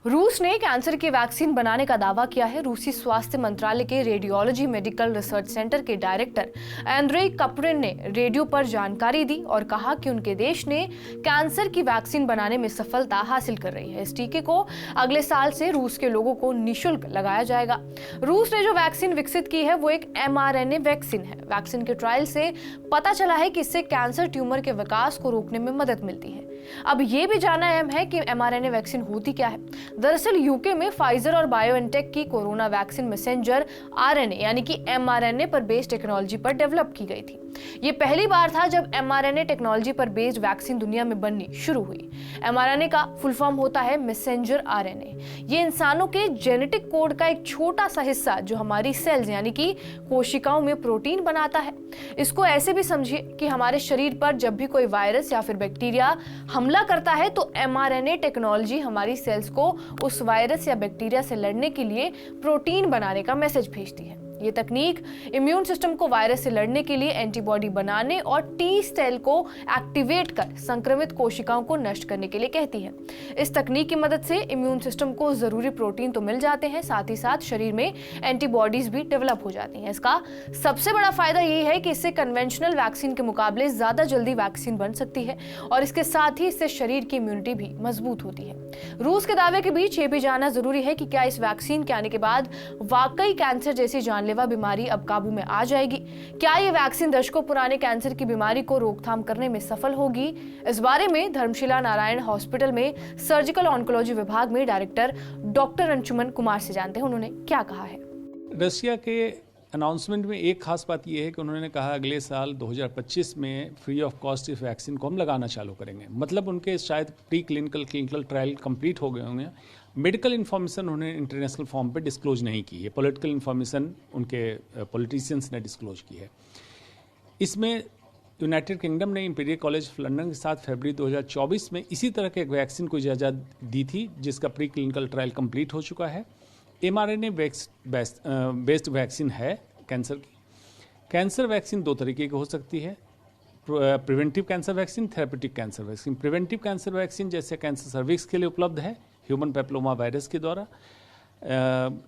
रूस ने कैंसर की वैक्सीन बनाने का दावा किया है। रूसी स्वास्थ्य मंत्रालय के रेडियोलॉजी मेडिकल रिसर्च सेंटर के डायरेक्टर एंड्रेई कपरिन ने रेडियो पर जानकारी दी और कहा कि उनके देश ने कैंसर की वैक्सीन बनाने में सफलता हासिल कर रही है। इस टीके को अगले साल से रूस के लोगों को निःशुल्क लगाया जाएगा। रूस ने जो वैक्सीन विकसित की है वो एक mRNA वैक्सीन है। वैक्सीन के ट्रायल से पता चला है कि इससे कैंसर ट्यूमर के विकास को रोकने में मदद मिलती है। अब ये भी जानना अहम है कि mRNA वैक्सीन होती क्या है। दरअसल यूके में फाइजर और बायोएनटेक की कोरोना वैक्सीन मैसेंजर आरएनए यानी कि mRNA पर बेस्ड टेक्नोलॉजी पर डेवलप की गई थी। ये पहली बार था जब mRNA टेक्नोलॉजी पर बेस्ड वैक्सीन दुनिया में बननी शुरू हुई। mRNA का फुल फॉर्म होता है मैसेंजर आरएनए। ये इंसानों के जेनेटिक कोड का एक छोटा सा हिस्सा जो हमारी सेल्स यानी कि कोशिकाओं में प्रोटीन बनाता है। इसको ऐसे भी समझिए कि हमारे शरीर पर जब भी कोई वायरस या फिर बैक्टीरिया हमला करता है तो mRNA टेक्नोलॉजी हमारी सेल्स को उस वायरस या बैक्टीरिया से लड़ने के लिए प्रोटीन बनाने का मैसेज भेजती है। ये तकनीक इम्यून सिस्टम को वायरस से लड़ने के लिए एंटीबॉडी बनाने और टी सेल को एक्टिवेट कर संक्रमित कोशिकाओं को नष्ट करने के लिए कहती है। इस तकनीक की मदद से इम्यून सिस्टम को जरूरी प्रोटीन तो मिल जाते हैं, साथ ही साथ शरीर में एंटीबॉडीज भी डेवलप हो जाती हैं। इसका सबसे बड़ा फायदा ये है कि इससे कन्वेंशनल वैक्सीन के मुकाबले ज्यादा जल्दी वैक्सीन बन सकती है और इसके साथ ही इससे शरीर की इम्यूनिटी भी मजबूत होती है। रूस के दावे के बीच ये भी जानना जरूरी है कि क्या इस वैक्सीन के आने के बाद वाकई कैंसर जैसी जानलेवा बीमारी अब काबू में आ जाएगी। क्या ये वैक्सीन दशकों पुराने कैंसर की बीमारी को रोकथाम करने में सफल होगी? इस बारे में धर्मशिला नारायण हॉस्पिटल में सर्जिकल ऑन्कोलॉजी विभाग में डायरेक्टर डॉक्टर अंशुमन कुमार से जानते हैं उन्होंने क्या कहा है। रशिया के अनाउंसमेंट में एक खास बात यह है कि उन्होंने कहा अगले साल 2025 में फ्री ऑफ कॉस्ट इस वैक्सीन को हम लगाना चालू करेंगे। मतलब उनके शायद प्री क्लिनिकल ट्रायल कंप्लीट हो गए होंगे। मेडिकल इन्फॉर्मेशन उन्होंने इंटरनेशनल फॉर्म पे डिस्क्लोज नहीं की है, पॉलिटिकल इन्फॉर्मेशन उनके पॉलिटिशियंस ने डिस्क्लोज की है। इसमें यूनाइटेड किंगडम ने इंपीरियल कॉलेज लंदन के साथ फरवरी 2024 में इसी तरह के एक वैक्सीन को इजाज़त दी थी जिसका प्री क्लिनिकल ट्रायल कंप्लीट हो चुका है। mRNA बेस्ड वैक्सीन है कैंसर की। कैंसर वैक्सीन दो तरीके की हो सकती है, preventive cancer vaccine, therapeutic cancer vaccine. Preventive cancer vaccine जैसे कैंसर सर्विक्स के लिए उपलब्ध है ह्यूमन पेप्लोमा वायरस के द्वारा,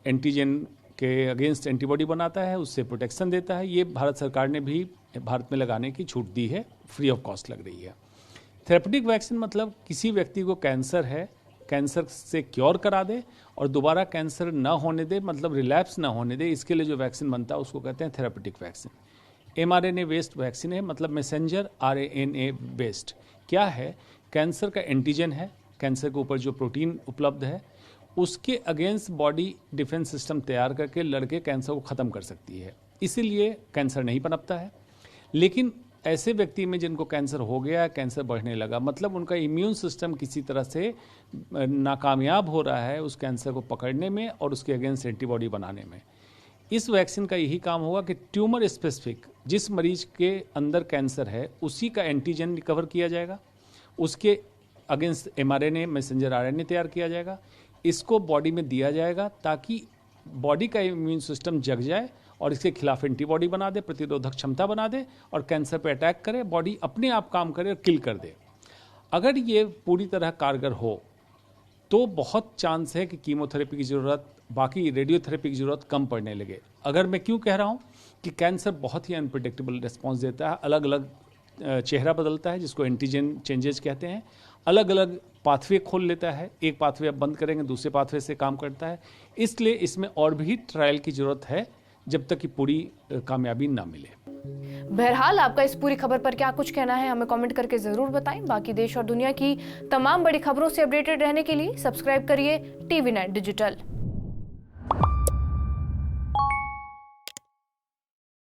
एंटीजन के अगेंस्ट एंटीबॉडी बनाता है, उससे प्रोटेक्शन देता है। ये भारत सरकार ने भी भारत में लगाने की छूट दी है, फ्री ऑफ कॉस्ट लग रही है। थेरेपेटिक वैक्सीन मतलब किसी व्यक्ति को कैंसर है, कैंसर से क्योर करा दे और दोबारा कैंसर न होने दे, मतलब रिलैप्स न होने दे, इसके लिए जो वैक्सीन बनता है उसको कहते हैं therapeutic vaccine. mRNA based vaccine है, मतलब मैसेंजर RNA बेस्ड। क्या है? कैंसर का एंटीजन है, कैंसर के ऊपर जो प्रोटीन उपलब्ध है उसके अगेंस्ट बॉडी डिफेंस सिस्टम तैयार करके लड़के कैंसर को ख़त्म कर सकती है। इसीलिए कैंसर नहीं पनपता है। लेकिन ऐसे व्यक्ति में जिनको कैंसर हो गया, कैंसर बढ़ने लगा, मतलब उनका इम्यून सिस्टम किसी तरह से नाकामयाब हो रहा है उस कैंसर को पकड़ने में और उसके अगेंस्ट एंटीबॉडी बनाने में। इस वैक्सीन का यही काम होगा कि ट्यूमर स्पेसिफिक जिस मरीज के अंदर कैंसर है उसी का एंटीजन रिकवर किया जाएगा, उसके अगेंस्ट mRNA मैसेंजर RNA तैयार किया जाएगा, इसको बॉडी में दिया जाएगा ताकि बॉडी का इम्यून सिस्टम जग जाए और इसके खिलाफ एंटीबॉडी बना दे, प्रतिरोधक क्षमता बना दे और कैंसर पर अटैक करे, बॉडी अपने आप काम करे और किल कर दे। अगर ये पूरी तरह कारगर हो तो बहुत चांस है कि कीमोथेरेपी की ज़रूरत, बाकी रेडियोथेरेपी की ज़रूरत कम पड़ने लगे। अगर मैं क्यों कह रहा हूँ कि कैंसर बहुत ही अनप्रिडिक्टेबल रिस्पॉन्स देता है, अलग अलग चेहरा बदलता है जिसको एंटीजन चेंजेस कहते हैं, अलग अलग पाथवे खोल लेता है, एक पाथवे आप बंद करेंगे दूसरे पाथवे से काम करता है। इसलिए इसमें और भी ट्रायल की ज़रूरत है जब तक कि पूरी कामयाबी ना मिले। बहरहाल आपका इस पूरी खबर पर क्या कुछ कहना है हमें कमेंट करके जरूर बताएं। बाकी देश और दुनिया की तमाम बड़ी खबरों से अपडेटेड रहने के लिए सब्सक्राइब करिए TV9 डिजिटल।